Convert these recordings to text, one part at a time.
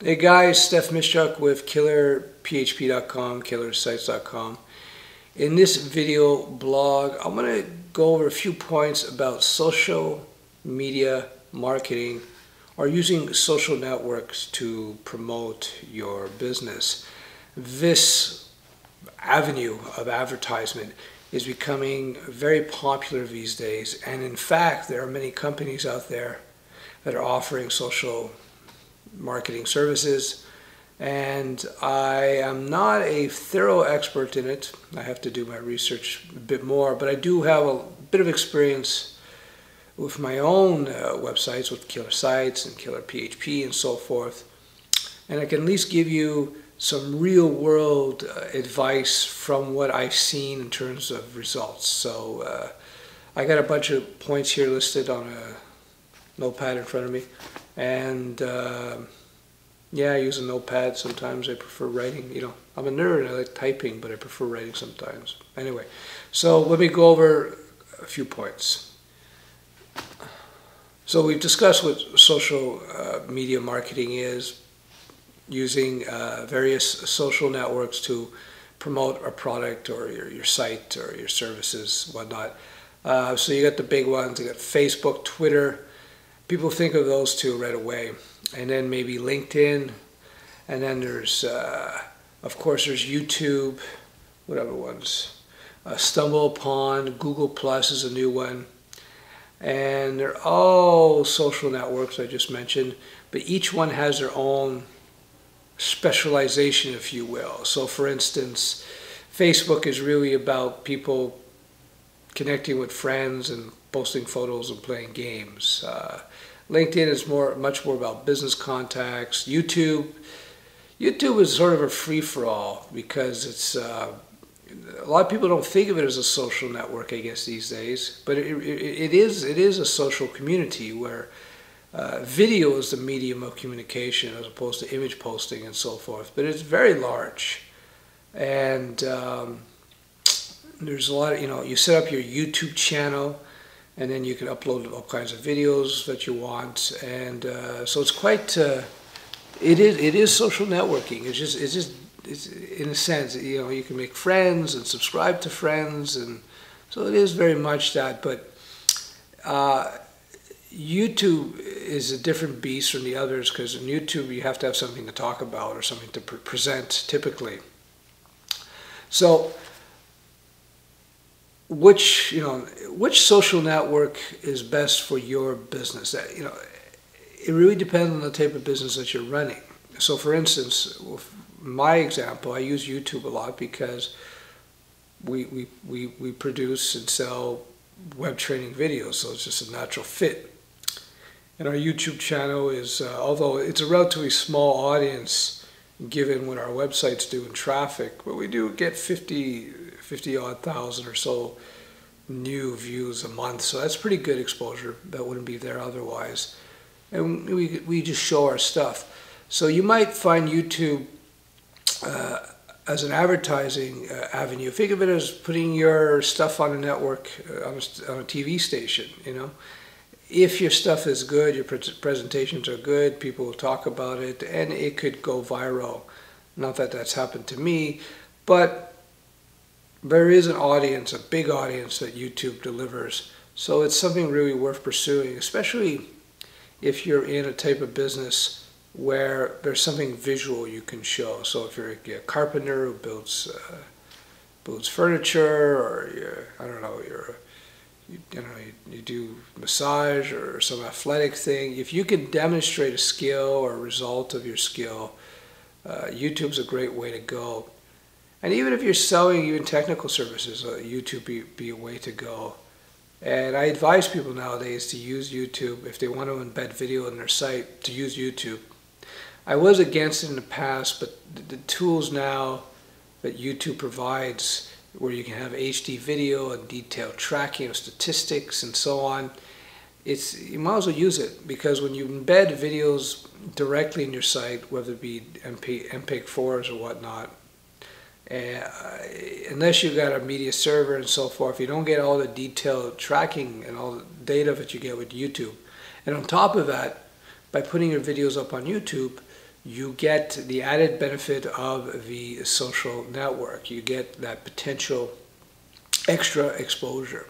Hey guys, Steph Mischuk with killerphp.com, killersites.com. In this video blog, I'm going to go over a few points about social media marketing or using social networks to promote your business. This avenue of advertisement is becoming very popular these days, and in fact there are many companies out there that are offering social marketing services, and I am not a thorough expert in it. I have to do my research a bit more, but I do have a bit of experience with my own websites, with Killer Sites and Killer PHP and so forth, and I can at least give you some real world advice from what I've seen in terms of results. So I got a bunch of points here listed on a notepad in front of me, and yeah, I use a notepad sometimes. I prefer writing. I'm a nerd, I like typing, but I prefer writing sometimes. Anyway, so let me go over a few points. So we've discussed what social media marketing is, using various social networks to promote a product or your site or your services, whatnot. So you got the big ones. You got Facebook, Twitter. People think of those two right away, and then maybe LinkedIn, and then there's, of course, there's YouTube. What other ones? Stumble Upon, Google Plus is a new one, and they're all social networks I just mentioned, but each one has their own specialization, if you will. So for instance, Facebook is really about people connecting with friends and posting photos and playing games. LinkedIn is much more about business contacts. YouTube is sort of a free-for-all because it's a lot of people don't think of it as a social network, I guess, these days, but it is a social community where video is the medium of communication as opposed to image posting and so forth. But it's very large, and there's a lot of, you set up your YouTube channel, and then you can upload all kinds of videos that you want, and so it's quite. It is social networking. It's in a sense, you can make friends and subscribe to friends, and so it is very much that. But YouTube is a different beast from the others, because in YouTube you have to have something to talk about or something to present typically. So which social network is best for your business? It really depends on the type of business that you're running. So for instance, with my example, I use YouTube a lot because we produce and sell web training videos, so it's just a natural fit. And our YouTube channel is, although it's a relatively small audience given what our websites do in traffic, but we do get 50-odd thousand or so new views a month, so that's pretty good exposure that wouldn't be there otherwise. And we just show our stuff. So you might find YouTube as an advertising avenue. Think of it as putting your stuff on a network, on a TV station. If your stuff is good, your presentations are good, people will talk about it, and it could go viral. Not that that's happened to me, but there is an audience, a big audience that YouTube delivers. So it's something really worth pursuing, especially if you're in a type of business where there's something visual you can show. So if you're a carpenter who builds furniture, or you do massage or some athletic thing, if you can demonstrate a skill or a result of your skill, YouTube's a great way to go. And even if you're selling even technical services, YouTube be a way to go. And I advise people nowadays to use YouTube if they want to embed video in their site, to use YouTube. I was against it in the past, but the tools now that YouTube provides, where you can have HD video and detailed tracking of statistics and so on, you might as well use it, because when you embed videos directly in your site, whether it be MP4s or whatnot, unless you've got a media server and so forth, you don't get all the detailed tracking and all the data that you get with YouTube. And on top of that, by putting your videos up on YouTube, you get the added benefit of the social network. You get that potential extra exposure.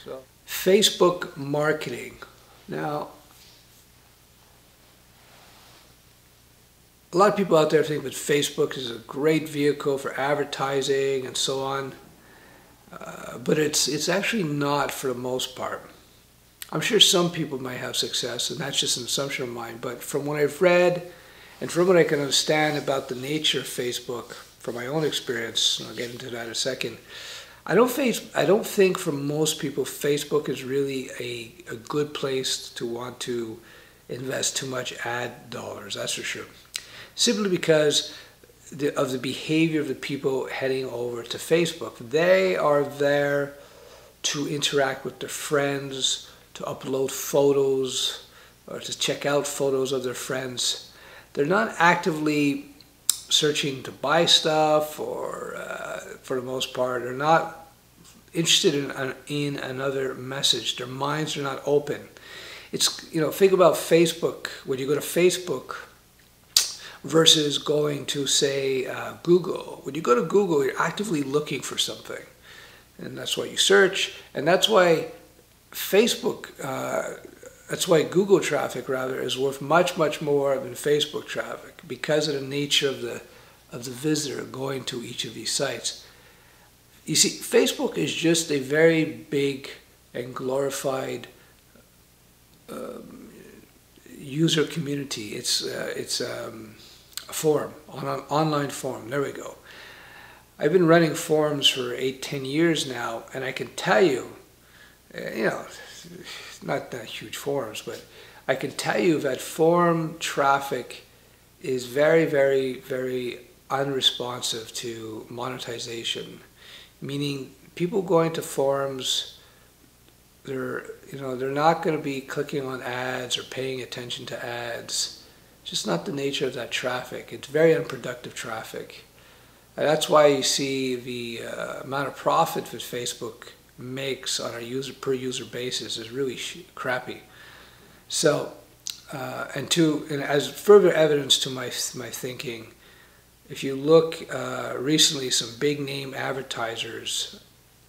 So, Facebook marketing. Now, a lot of people out there think that Facebook is a great vehicle for advertising and so on, but it's actually not for the most part. I'm sure some people might have success, and that's just an assumption of mine, but from what I've read and from what I can understand about the nature of Facebook, from my own experience, and I'll get into that in a second, I don't think for most people Facebook is really a good place to want to invest too much ad dollars, that's for sure. Simply because of the behavior of the people heading over to Facebook. They are there to interact with their friends, to upload photos, or to check out photos of their friends. They're not actively searching to buy stuff, or for the most part, they're not interested in another message. Their minds are not open. It's, think about Facebook. When you go to Facebook versus going to, say, Google. When you go to Google, you're actively looking for something, and that's why you search, and that's why that's why Google traffic, rather, is worth much, much more than Facebook traffic, because of the nature of the visitor going to each of these sites. You see, Facebook is just a very big and glorified user community. It's a forum, an online forum. There we go. I've been running forums for 8-10 years now, and I can tell you, not that huge forums, but I can tell you that forum traffic is very, very, very unresponsive to monetization. Meaning, people going to forums, they're not going to be clicking on ads or paying attention to ads. It's just not the nature of that traffic. It's very unproductive traffic. And that's why you see the amount of profit that Facebook makes on a per user basis is really crappy. So, and as further evidence to my thinking, if you look recently, some big name advertisers,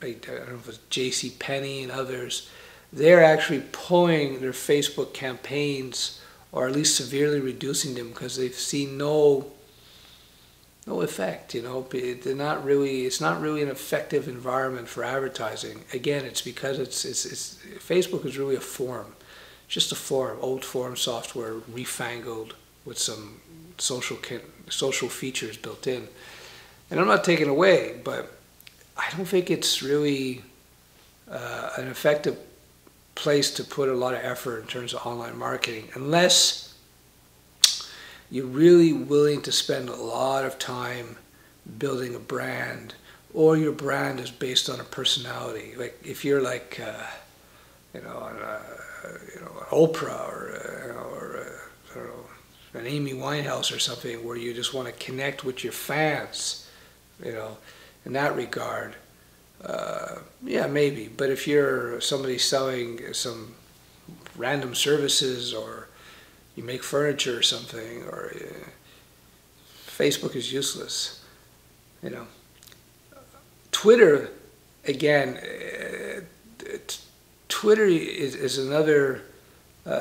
I don't know if it's J.C. Penney and others, they're actually pulling their Facebook campaigns, or at least severely reducing them, because they've seen no effect. They're not really. It's not really an effective environment for advertising. Again, it's because Facebook is really a forum, just a forum, old forum software refangled with some social features built in. And I'm not taking away, but I don't think it's really an effective place to put a lot of effort in terms of online marketing, unless you're really willing to spend a lot of time building a brand, or your brand is based on a personality. Like if you're like, an Oprah, or I don't know, an Amy Winehouse or something, where you just want to connect with your fans, in that regard, yeah, maybe. But if you're somebody selling some random services, or you make furniture or something, or Facebook is useless. Twitter, again, Twitter is another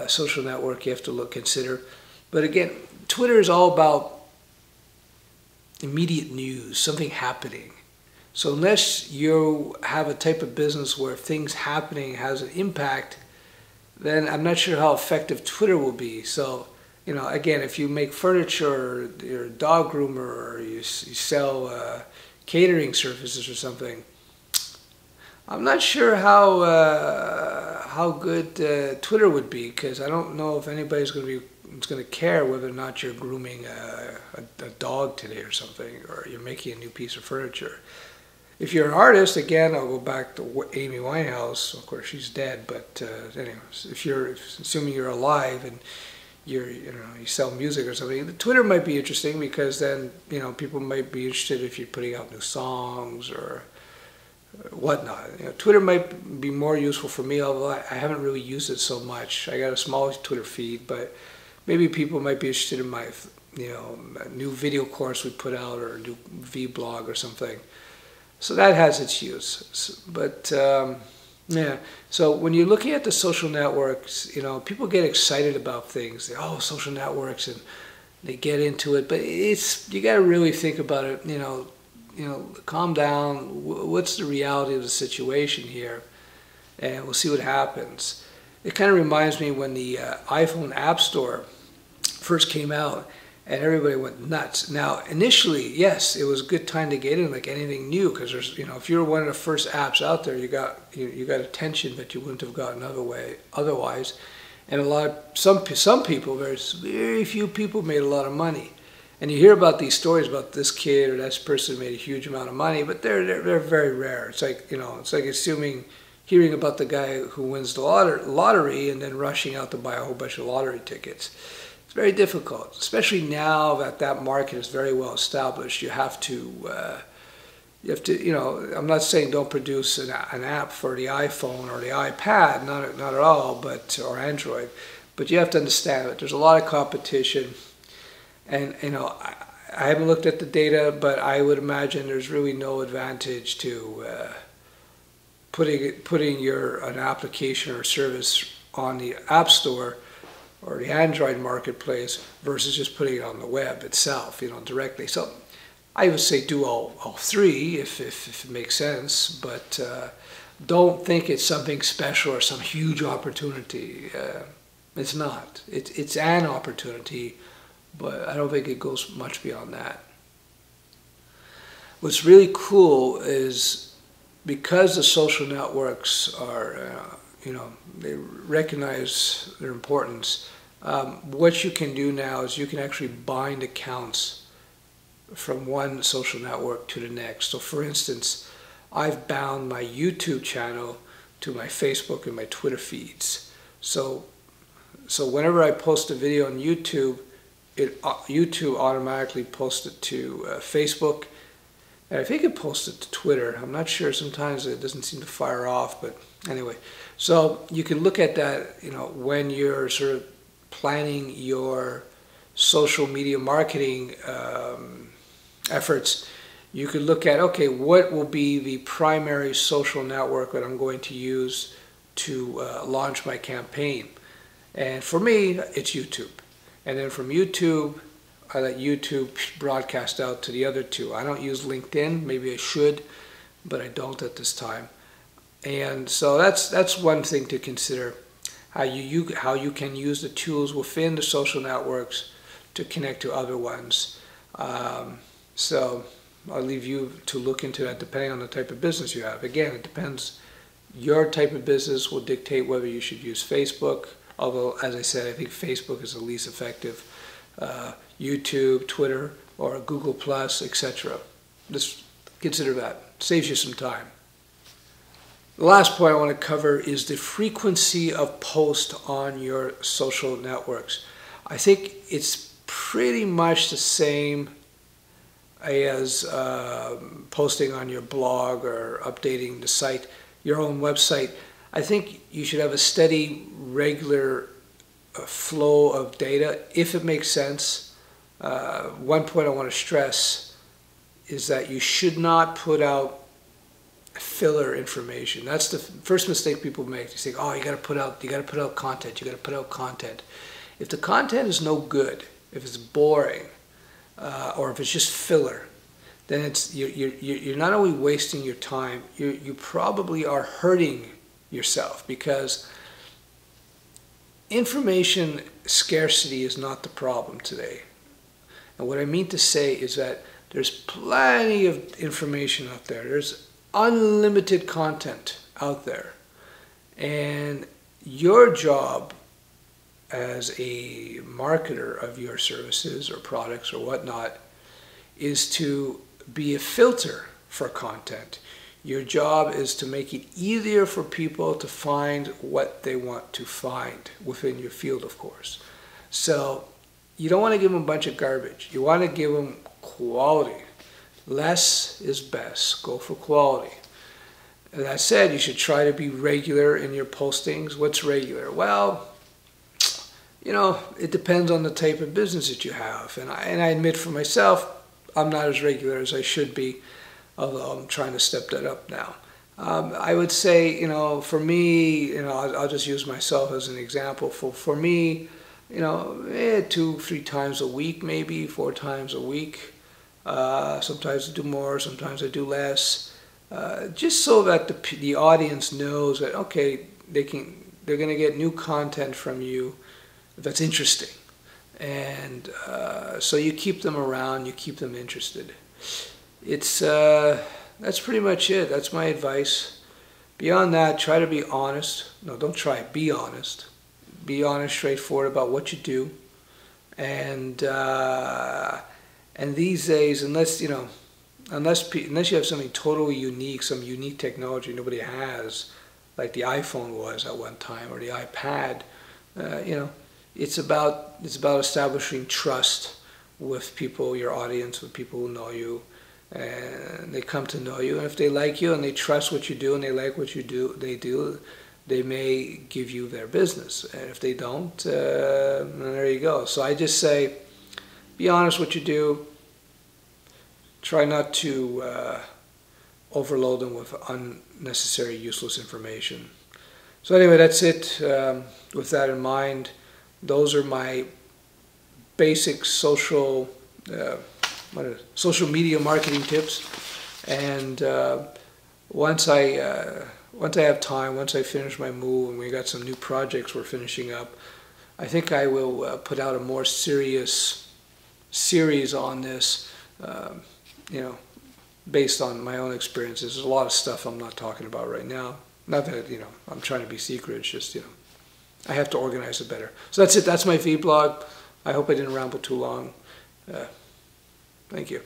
social network you have to consider. But again, Twitter is all about immediate news, something happening. So unless you have a type of business where things happening has an impact, then I'm not sure how effective Twitter will be. So, again, if you make furniture, or you're a dog groomer, or you sell catering services or something, I'm not sure how good Twitter would be, because I don't know if anybody's going to care whether or not you're grooming a dog today or something, or you're making a new piece of furniture. If you're an artist, again, I'll go back to Amy Winehouse. Of course, she's dead, but anyways, assuming you're alive and you sell music or something, Twitter might be interesting, because then people might be interested if you're putting out new songs or whatnot. Twitter might be more useful for me, although I haven't really used it so much. I got a small Twitter feed, but maybe people might be interested in my a new video course we put out, or a new Vblog or something. So that has its use. But yeah, so when you're looking at the social networks, people get excited about things. Oh, social networks, and they get into it. But you got to really think about it. Calm down. What's the reality of the situation here? And we'll see what happens. It kind of reminds me when the iPhone App Store first came out, and everybody went nuts. Now, initially, yes, it was a good time to get in, like anything new, because there's, if you're one of the first apps out there, you got attention that you wouldn't have gotten otherwise. And some people, very few people made a lot of money. And you hear about these stories about this kid or that person made a huge amount of money, but they're very rare. It's like hearing about the guy who wins the lottery and then rushing out to buy a whole bunch of lottery tickets. It's very difficult, especially now that market is very well established. You have to, I'm not saying don't produce an app for the iPhone or the iPad, not at all, or Android, but you have to understand that there's a lot of competition. And, I haven't looked at the data, but I would imagine there's really no advantage to putting an application or service on the App Store or the Android marketplace versus just putting it on the web itself, directly. So I would say do all three if it makes sense, but don't think it's something special or some huge opportunity. It's not. It's an opportunity, but I don't think it goes much beyond that. What's really cool is because the social networks are, they recognize their importance, what you can do now is you can actually bind accounts from one social network to the next. So for instance, I've bound my YouTube channel to my Facebook and my Twitter feeds. So whenever I post a video on YouTube, YouTube automatically posts it to Facebook. And I think it posts it to Twitter. I'm not sure. Sometimes it doesn't seem to fire off, but anyway. So you can look at that, when you're sort of planning your social media marketing efforts. You could look at, okay, what will be the primary social network that I'm going to use to launch my campaign? And for me, it's YouTube. And then from YouTube, I let YouTube broadcast out to the other two. I don't use LinkedIn. Maybe I should, but I don't at this time. And so that's one thing to consider, how you can use the tools within the social networks to connect to other ones. So I'll leave you to look into that depending on the type of business you have. Again, it depends. Your type of business will dictate whether you should use Facebook, although, as I said, I think Facebook is the least effective. YouTube, Twitter, or Google+, etc. Just consider that. Saves you some time. The last point I want to cover is the frequency of post on your social networks. I think it's pretty much the same as posting on your blog or updating the site, your own website. I think you should have a steady, regular flow of data, if it makes sense. One point I want to stress is that you should not put out filler information. That's the first mistake people make. They say, "Oh, you got to put out content. You got to put out content." If the content is no good, if it's boring, or if it's just filler, then you're not only wasting your time, you probably are hurting yourself, because information scarcity is not the problem today. And what I mean to say is that there's plenty of information out there. There's unlimited content out there. And your job as a marketer of your services or products or whatnot is to be a filter for content. Your job is to make it easier for people to find what they want to find within your field, of course. So you don't want to give them a bunch of garbage. You want to give them quality. Less is best. Go for quality. And that said, you should try to be regular in your postings. What's regular? Well, it depends on the type of business that you have. And I admit for myself, I'm not as regular as I should be, although I'm trying to step that up now. I would say, for me, I'll just use myself as an example. For me, 2, 3 times a week, maybe 4 times a week. Sometimes I do more, sometimes I do less. Just so that the audience knows that, okay, they're going to get new content from you that's interesting. And so you keep them around, you keep them interested. That's pretty much it. That's my advice. Beyond that, try to be honest. No, don't try. Be honest. Be honest, straightforward about what you do. And these days, unless you have something totally unique, some unique technology nobody has, like the iPhone was at one time, or the iPad, it's about establishing trust with people, your audience, with people who know you. And they come to know you, and if they like you and they trust what you do and they like what you do, they may give you their business. And if they don't, then there you go. So I just say, be honest what you do. Try not to overload them with unnecessary, useless information. So anyway, that's it. With that in mind, those are my basic social media marketing tips. And once I have time, once I finish my move and we got some new projects we're finishing up, I think I will put out a more serious series on this, based on my own experiences. There's a lot of stuff I'm not talking about right now. Not that, I'm trying to be secret. It's just, I have to organize it better. So that's it. That's my Vblog. I hope I didn't ramble too long. Thank you.